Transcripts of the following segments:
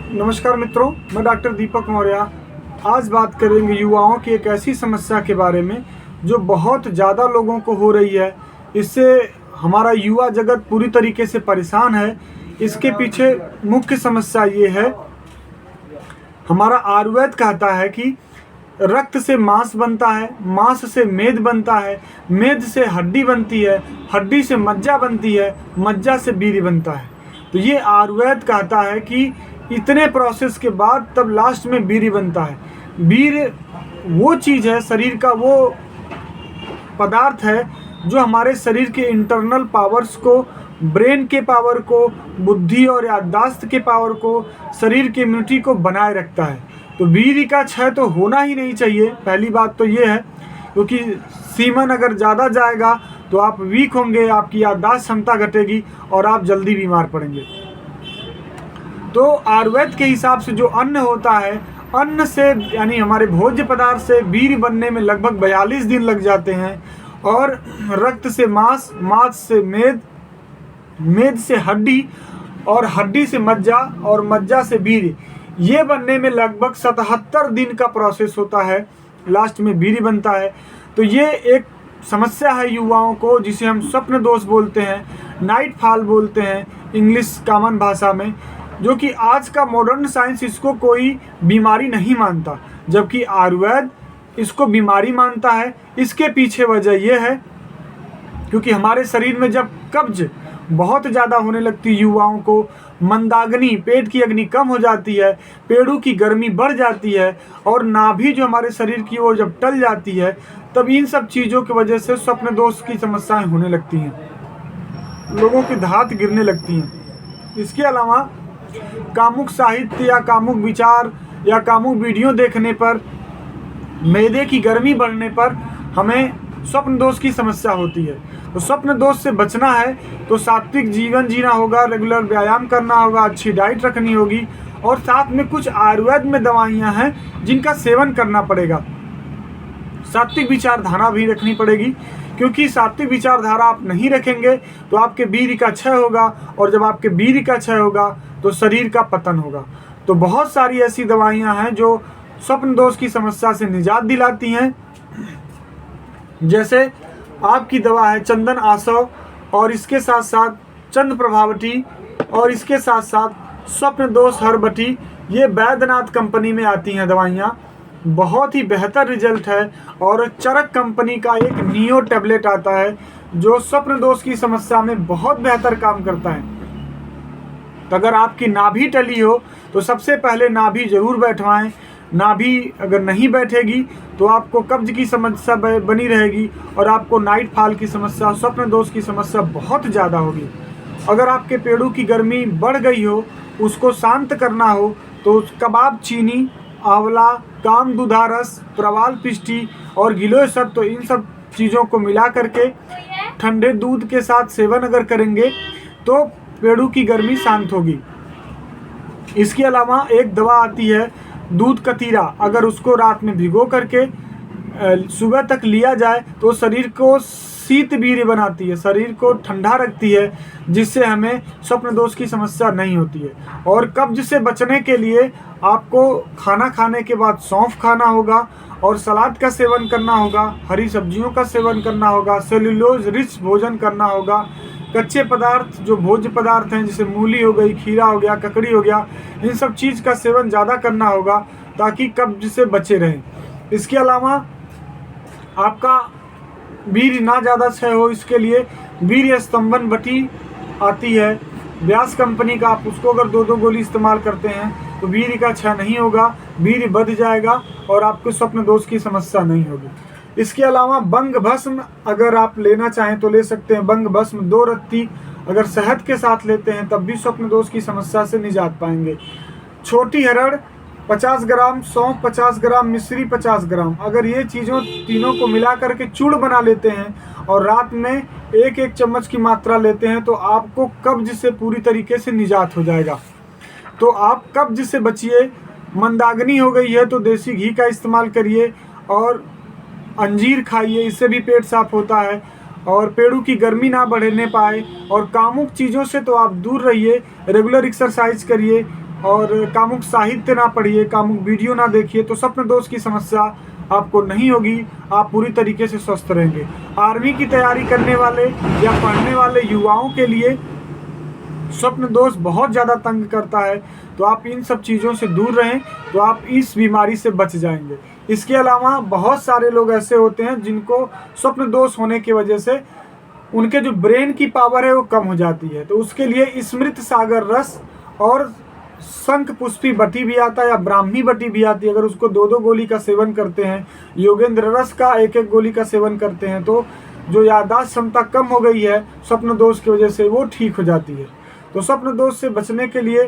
नमस्कार मित्रों, मैं डॉक्टर दीपक मौर्य। आज बात करेंगे युवाओं की एक ऐसी समस्या के बारे में जो बहुत ज़्यादा लोगों को हो रही है। इससे हमारा युवा जगत पूरी तरीके से परेशान है। इसके पीछे मुख्य समस्या ये है, हमारा आयुर्वेद कहता है कि रक्त से मांस बनता है, मांस से मेद बनता है, मेद से हड्डी बनती है, हड्डी से मज्जा बनती है, मज्जा से वीर्य बनता है। तो ये आयुर्वेद कहता है कि इतने प्रोसेस के बाद तब लास्ट में वीर्य बनता है। वीर्य वो चीज़ है, शरीर का वो पदार्थ है जो हमारे शरीर के इंटरनल पावर्स को, ब्रेन के पावर को, बुद्धि और याददाश्त के पावर को, शरीर की इम्यूनिटी को बनाए रखता है। तो वीर्य का क्षय तो होना ही नहीं चाहिए। पहली बात तो ये है, क्योंकि सीमन अगर ज़्यादा जाएगा तो आप वीक होंगे, आपकी याददाश्त क्षमता घटेगी और आप जल्दी बीमार पड़ेंगे। तो आयुर्वेद के हिसाब से जो अन्न होता है, अन्न से यानी हमारे भोज्य पदार्थ से वीर्य बनने में लगभग 42 दिन लग जाते हैं, और रक्त से मांस, मांस से मेद, मेद से हड्डी, और हड्डी से मज्जा, और मज्जा से वीर्य, ये बनने में लगभग 77 दिन का प्रोसेस होता है। लास्ट में वीर्य बनता है। तो ये एक समस्या है युवाओं को, जिसे हम स्वप्न दोष बोलते हैं, नाइट फॉल बोलते हैं इंग्लिश कॉमन भाषा में, जो कि आज का मॉडर्न साइंस इसको कोई बीमारी नहीं मानता, जबकि आयुर्वेद इसको बीमारी मानता है। इसके पीछे वजह यह है क्योंकि हमारे शरीर में जब कब्ज बहुत ज़्यादा होने लगती है, युवाओं को मंदाग्नि, पेट की अग्नि कम हो जाती है, पेड़ों की गर्मी बढ़ जाती है, और नाभि जो हमारे शरीर की वो जब टल जाती है, तब इन सब चीज़ों की वजह से स्वप्न दोष की समस्याएं होने लगती हैं, लोगों की धात गिरने लगती हैं। इसके अलावा कामुक साहित्य या कामुक विचार या कामुक वीडियो देखने पर, मैदे की गर्मी बढ़ने पर हमें स्वप्न दोष की समस्या होती है। तो स्वप्न दोष से बचना है तो सात्विक जीवन जीना होगा, रेगुलर व्यायाम करना होगा, अच्छी डाइट रखनी होगी, और साथ में कुछ आयुर्वेद में दवाइयाँ हैं जिनका सेवन करना पड़ेगा। सात्विक विचारधारा भी रखनी पड़ेगी, क्योंकि सात्विक विचारधारा आप नहीं रखेंगे तो आपके वीर्य का क्षय होगा, और जब आपके वीर्य का क्षय होगा तो शरीर का पतन होगा। तो बहुत सारी ऐसी दवाइयाँ हैं जो स्वप्न दोष की समस्या से निजात दिलाती हैं। जैसे आपकी दवा है चंदन आसव, और इसके साथ साथ चंद प्रभावटी, और इसके साथ साथ स्वप्न दोष हरबटी। ये वैद्यनाथ कंपनी में आती हैं दवाइयाँ, बहुत ही बेहतर रिजल्ट है। और चरक कंपनी का एक नियो टैबलेट आता है जो स्वप्न दोष की समस्या में बहुत बेहतर काम करता है। तो अगर आपकी नाभि टली हो तो सबसे पहले नाभि जरूर बैठवाएं। नाभि अगर नहीं बैठेगी तो आपको कब्ज की समस्या बनी रहेगी, और आपको नाइट फॉल की समस्या, स्वप्न दोष की समस्या बहुत ज़्यादा होगी। अगर आपके पेड़ों की गर्मी बढ़ गई हो, उसको शांत करना हो, तो कबाब चीनी, आंवला, काम दुधारस, प्रवाल पिष्टी और गिलोय सब, तो इन सब चीज़ों को मिला करके ठंडे दूध के साथ सेवन अगर करेंगे तो पेड़ों की गर्मी शांत होगी। इसके अलावा एक दवा आती है दूध कतीरा, अगर उसको रात में भिगो करके सुबह तक लिया जाए तो शरीर को शीत वीर्य बनाती है, शरीर को ठंडा रखती है, जिससे हमें स्वप्न दोष की समस्या नहीं होती है। और कब्ज से बचने के लिए आपको खाना खाने के बाद सौंफ खाना होगा, और सलाद का सेवन करना होगा, हरी सब्जियों का सेवन करना होगा, सेल्यूलोज रिच भोजन करना होगा। कच्चे पदार्थ जो भोज्य पदार्थ हैं, जैसे मूली हो गई, खीरा हो गया, ककड़ी हो गया, इन सब चीज़ का सेवन ज़्यादा करना होगा ताकि कब्ज से बचे रहें। इसके अलावा आपका वीर्य ना ज़्यादा क्षय हो, इसके लिए वीर्य स्तंभन बटी आती है व्यास कंपनी का, आप उसको अगर 2-2 गोली इस्तेमाल करते हैं तो वीर्य का क्षय नहीं होगा, वीर्य बढ़ जाएगा और आपको स्वप्न दोष की समस्या नहीं होगी। इसके अलावा बंग भस्म अगर आप लेना चाहें तो ले सकते हैं। बंग भस्म 2 रत्ती अगर शहद के साथ लेते हैं तब भी स्वप्न दोष की समस्या से निजात पाएंगे। छोटी हरड़ 50 ग्राम, सौंफ 50 ग्राम, मिश्री 50 ग्राम, अगर ये चीज़ों तीनों को मिला करके चूड़ बना लेते हैं और रात में 1-1 चम्मच की मात्रा लेते हैं तो आपको कब्ज से पूरी तरीके से निजात हो जाएगा। तो आप कब्ज से बचिए। मंदाग्नि हो गई है तो देसी घी का इस्तेमाल करिए, और अंजीर खाइए, इससे भी पेट साफ होता है, और पेड़ों की गर्मी ना बढ़ने पाए। और कामुक चीज़ों से तो आप दूर रहिए, रेगुलर एक्सरसाइज करिए, और कामुक साहित्य ना पढ़िए, कामुक वीडियो ना देखिए, तो स्वप्न दोष की समस्या आपको नहीं होगी। आप पूरी तरीके से स्वस्थ रहेंगे। आर्मी की तैयारी करने वाले या पढ़ने वाले युवाओं के लिए स्वप्न दोष बहुत ज़्यादा तंग करता है, तो आप इन सब चीज़ों से दूर रहें, तो आप इस बीमारी से बच जाएंगे। इसके अलावा बहुत सारे लोग ऐसे होते हैं जिनको स्वप्न दोष होने की वजह से उनके जो ब्रेन की पावर है वो कम हो जाती है, तो उसके लिए स्मृत सागर रस और शंख पुष्पी बटी भी आता है या ब्राह्मी बटी भी आती है। अगर उसको 2-2 गोली का सेवन करते हैं, योगेंद्र रस का 1-1 गोली का सेवन करते हैं, तो जो याददाश्त क्षमता कम हो गई है स्वप्न दोष की वजह से वो ठीक हो जाती है। तो स्वप्न दोष से बचने के लिए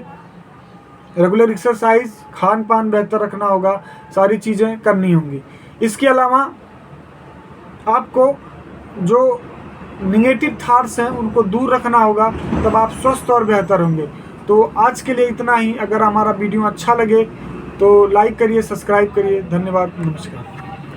रेगुलर एक्सरसाइज, खान पान बेहतर रखना होगा, सारी चीज़ें करनी होंगी। इसके अलावा आपको जो निगेटिव थॉट्स हैं उनको दूर रखना होगा, तब आप स्वस्थ और बेहतर होंगे। तो आज के लिए इतना ही। अगर हमारा वीडियो अच्छा लगे तो लाइक करिए, सब्सक्राइब करिए। धन्यवाद, नमस्कार।